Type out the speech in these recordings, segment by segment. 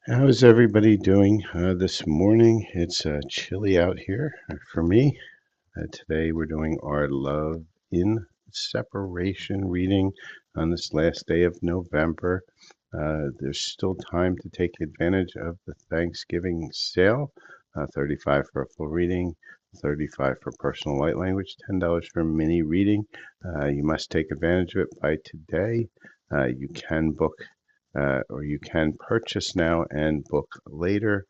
How is everybody doing this morning? It's chilly out here for me. Today we're doing our Love in Separation reading on this last day of November. There's still time to take advantage of the Thanksgiving sale. 35 for a full reading, 35 for personal light language, $10 for mini reading. You must take advantage of it by today. You can book or you can purchase now and book later.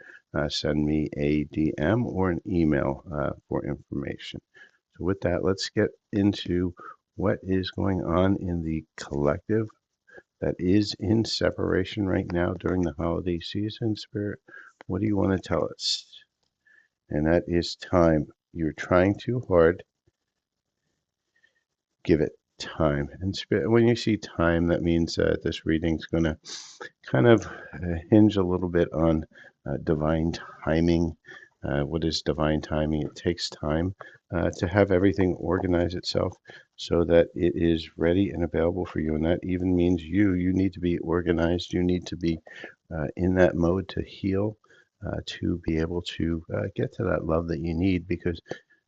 Send me a DM or an email for information. So, with that, let's get into what is going on in the collective that is in separation right now during the holiday season. Spirit, what do you want to tell us? And that is time. You're trying too hard. Give it time. And spirit, when you see time, that means this reading's going to kind of hinge a little bit on divine timing. What is divine timing? It takes time to have everything organize itself so that it is ready and available for you. And that even means you need to be organized. You need to be in that mode to heal, to be able to get to that love that you need, because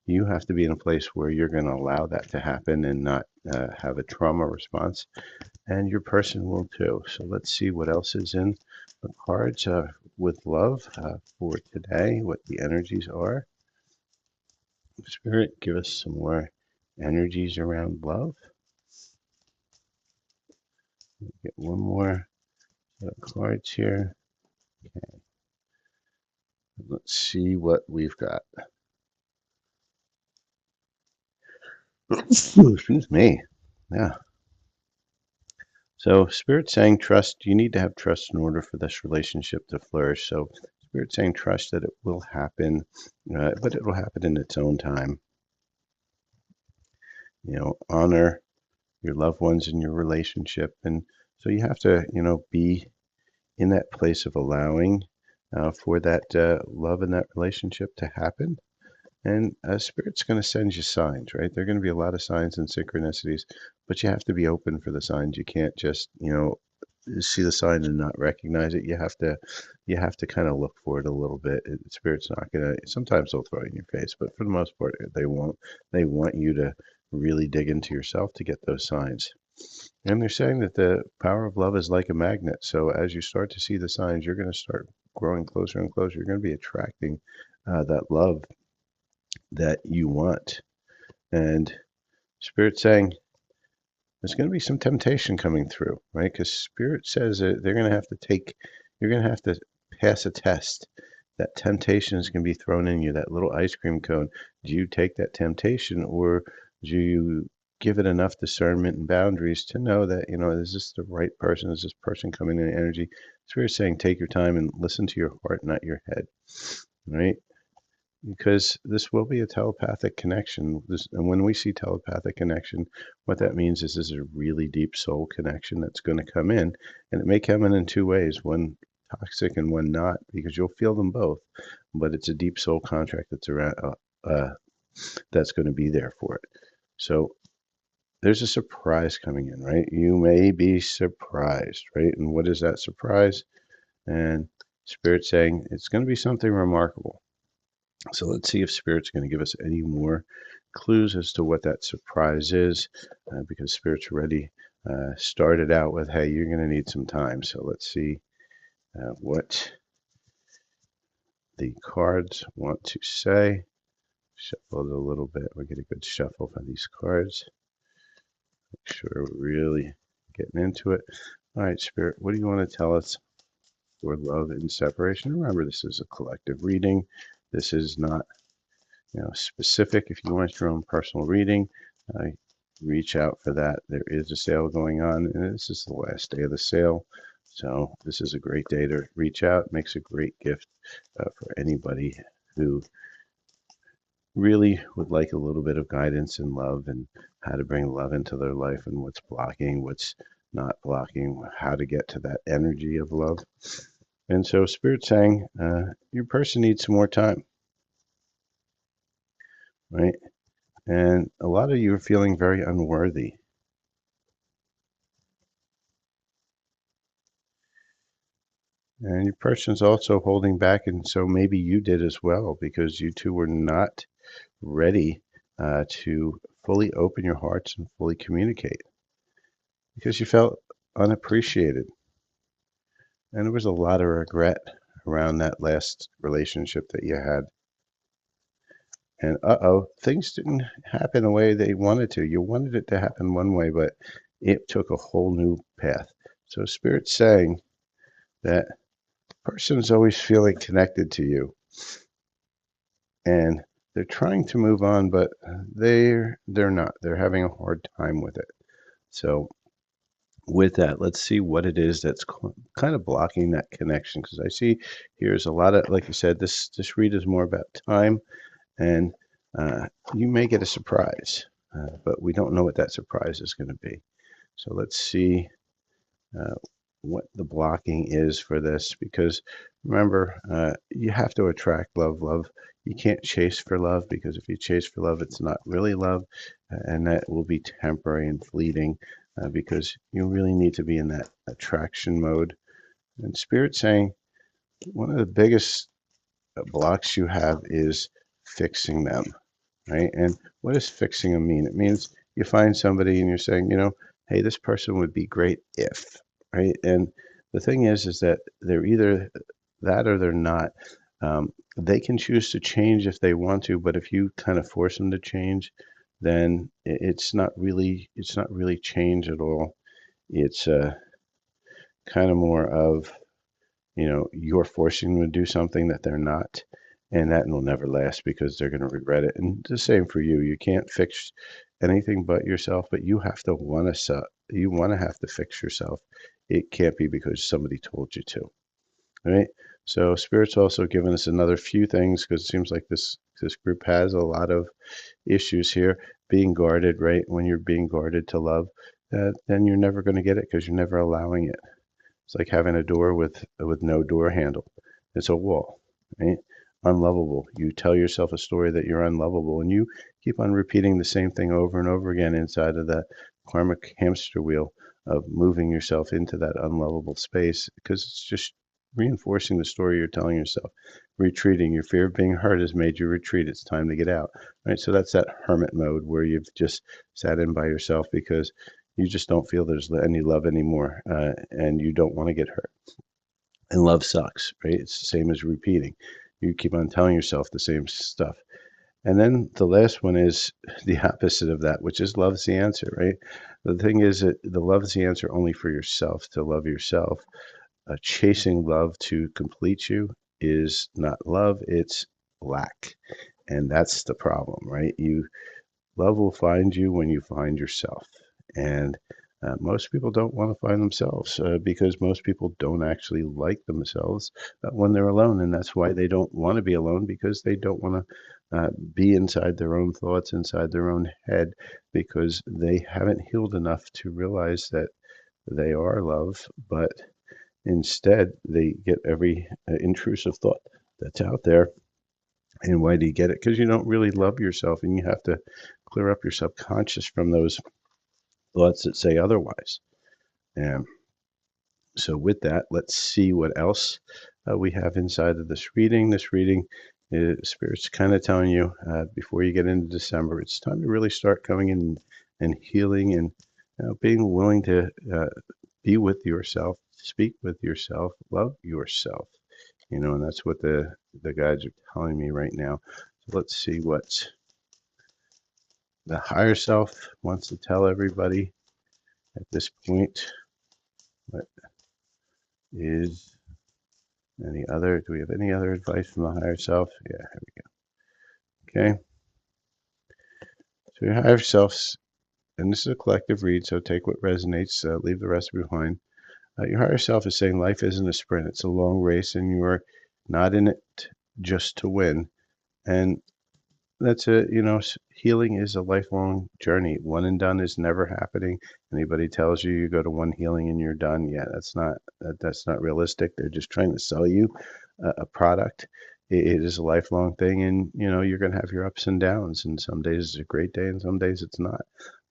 you have to be in a place where you're going to allow that to happen and not have a trauma response, and your person will too. So let's see what else is in the cards with love for today, what the energies are. Spirit, give us some more energies around love. Get one more set of cards here. Okay. Let's see what we've got. Excuse me. Yeah. So Spirit saying trust, you need to have trust in order for this relationship to flourish. So Spirit saying trust that it will happen, but it will happen in its own time. Honor your loved ones in your relationship. And so you have to, be in that place of allowing for that love and that relationship to happen. And Spirit's going to send you signs, right? There are going to be a lot of signs and synchronicities, but you have to be open for the signs. You can't just, see the sign and not recognize it. You have to kind of look for it a little bit. Spirit's not gonna. Sometimes they'll throw it in your face, but for the most part, they won't. They want you to really dig into yourself to get those signs. And they're saying that the power of love is like a magnet. So as you start to see the signs, you're going to start growing closer and closer. You're going to be attracting that love that you want. And Spirit saying there's going to be some temptation coming through, right? Because Spirit says that you're going to have to pass a test. That temptation is going to be thrown in you, that little ice cream cone. Do you take that temptation, or do you give it enough discernment and boundaries to know that, is this the right person? Is this person coming in energy? Spirit saying take your time and listen to your heart, not your head, right? Because this will be a telepathic connection. And when we see telepathic connection, what that means is there's a really deep soul connection that's going to come in, and it may come in two ways: one toxic and one not, because you'll feel them both. But it's a deep soul contract that's around that's going to be there for it. So there's a surprise coming in, right? You may be surprised, right? And what is that surprise? And Spirit saying it's going to be something remarkable. So let's see if Spirit's going to give us any more clues as to what that surprise is, because Spirit's already started out with, hey, you're going to need some time. So let's see what the cards want to say. Shuffle it a little bit. We'll get a good shuffle for these cards. Make sure we're really getting into it. All right, Spirit, what do you want to tell us for love and separation? Remember, this is a collective reading. This is not specific. If you want your own personal reading, reach out for that. There is a sale going on, and this is the last day of the sale. So this is a great day to reach out. Makes a great gift for anybody who really would like a little bit of guidance and love, and how to bring love into their life, and what's blocking, what's not blocking, how to get to that energy of love. And so Spirit's saying your person needs some more time, right? And a lot of you are feeling very unworthy. And your person's also holding back, and so maybe you did as well because you two were not ready to fully open your hearts and fully communicate because you felt unappreciated. And there was a lot of regret around that last relationship that you had. And things didn't happen the way they wanted to. You wanted it to happen one way, but it took a whole new path. So Spirit's saying that person's always feeling connected to you and they're trying to move on, but they're not. They're having a hard time with it. So with that, let's see what it is that's kind of blocking that connection. Because I see here's a lot of, like you said, this read is more about time, and you may get a surprise, but we don't know what that surprise is going to be. So let's see uh, what the blocking is for this. Because remember, you have to attract love. Love. You can't chase for love because if you chase for love, it's not really love, and that will be temporary and fleeting. Because you really need to be in that attraction mode. And Spirit saying one of the biggest blocks you have is fixing them, right? And what does fixing them mean? It means you find somebody and you're saying, hey, this person would be great if, right? And the thing is that they're either that or they're not. They can choose to change if they want to, but if you kind of force them to change, then it's not really change at all. It's kind of more of you're forcing them to do something that they're not, and that will never last because they're going to regret it. And the same for you. You can't fix anything but yourself, but you have to have to fix yourself. It can't be because somebody told you to, right? So Spirit's also given us another few things because it seems like this group has a lot of issues here. Being guarded, right? When you're being guarded to love, then you're never going to get it because you're never allowing it. It's like having a door with no door handle. It's a wall, right? Unlovable. You tell yourself a story that you're unlovable, and you keep on repeating the same thing over and over again inside of that karmic hamster wheel of moving yourself into that unlovable space because it's just reinforcing the story you're telling yourself. Retreating. Your fear of being hurt has made you retreat. It's time to get out, right? So that's that hermit mode where you've just sat in by yourself because you just don't feel there's any love anymore, and you don't want to get hurt. And love sucks, right? It's the same as repeating. You keep on telling yourself the same stuff. And then the last one is the opposite of that, which is love's the answer, right? The thing is that the love is the answer only for yourself, to love yourself. Chasing love to complete you is not love, it's lack. And that's the problem, right? Love will find you when you find yourself. And most people don't want to find themselves because most people don't actually like themselves when they're alone. And that's why they don't want to be alone because they don't want to be inside their own thoughts, inside their own head, because they haven't healed enough to realize that they are love. But instead, they get every intrusive thought that's out there. And why do you get it? Because you don't really love yourself and you have to clear up your subconscious from those thoughts that say otherwise. And so, with that, let's see what else we have inside of this reading. This reading is Spirit's kind of telling you before you get into December, it's time to really start coming in and healing and being willing to be with yourself, speak with yourself, love yourself. And that's what the guides are telling me right now. So let's see what the higher self wants to tell everybody at this point. What is do we have any other advice from the higher self? Yeah, here we go. Okay. So your higher self, and this is a collective read, so take what resonates, leave the rest behind. Your higher self is saying life isn't a sprint, it's a long race, and you are not in it just to win. And that's it. Healing is a lifelong journey. One and done is never happening. Anybody tells you you go to one healing and you're done, yeah, that's not realistic. They're just trying to sell you a product. It is a lifelong thing, and you're going to have your ups and downs. And some days it's a great day, and some days it's not.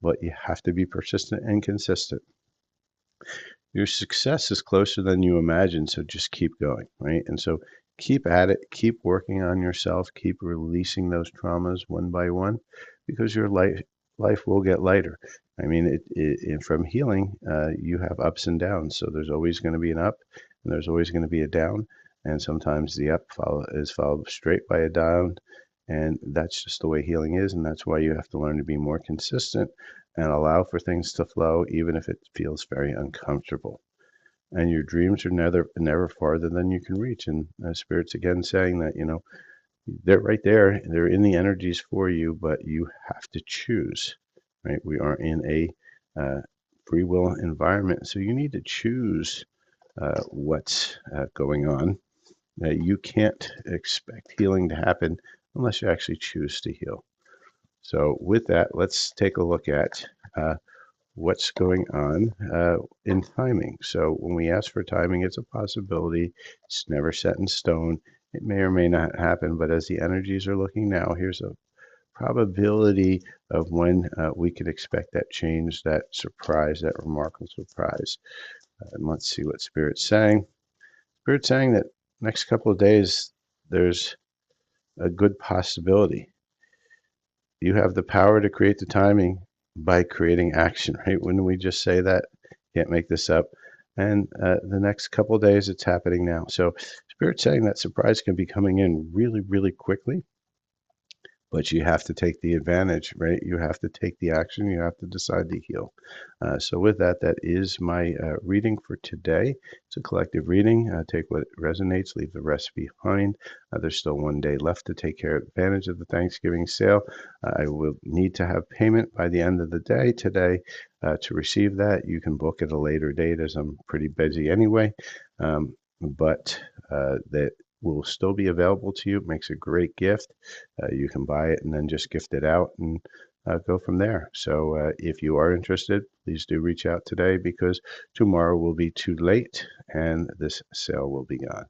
But you have to be persistent and consistent. your success is closer than you imagine. So just keep going, right? And so keep at it, keep working on yourself, keep releasing those traumas one by one, because your life will get lighter. I mean, from healing, you have ups and downs. So there's always going to be an up, and there's always going to be a down, and sometimes the up is followed straight by a down, and that's just the way healing is, and that's why you have to learn to be more consistent and allow for things to flow, even if it feels very uncomfortable. And your dreams are never farther than you can reach. And Spirit's again saying that, they're right there. They're in the energies for you, but you have to choose, right? We are in a free will environment, so you need to choose what's going on. You can't expect healing to happen unless you actually choose to heal. So, with that, let's take a look at what's going on in timing. So, when we ask for timing, it's a possibility. It's never set in stone. It may or may not happen, but as the energies are looking now, here's a probability of when we could expect that change, that surprise, that remarkable surprise. And let's see what Spirit's saying. Spirit's saying that next couple of days, there's a good possibility. You have the power to create the timing by creating action, right? When we just say that, can't make this up. And the next couple of days, it's happening now. So Spirit's saying that surprise can be coming in really, really quickly, but you have to take the advantage, right? You have to take the action. You have to decide to heal. So with that, that is my reading for today. It's a collective reading. Take what resonates, leave the rest behind. There's still one day left to take advantage of the Thanksgiving sale. I will need to have payment by the end of the day today to receive that. You can book at a later date, as I'm pretty busy anyway. But that will still be available to you. It makes a great gift. You can buy it and then just gift it out and go from there. So if you are interested, please do reach out today, because tomorrow will be too late and this sale will be gone.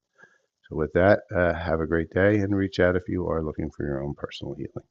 So with that, have a great day and reach out if you are looking for your own personal healing.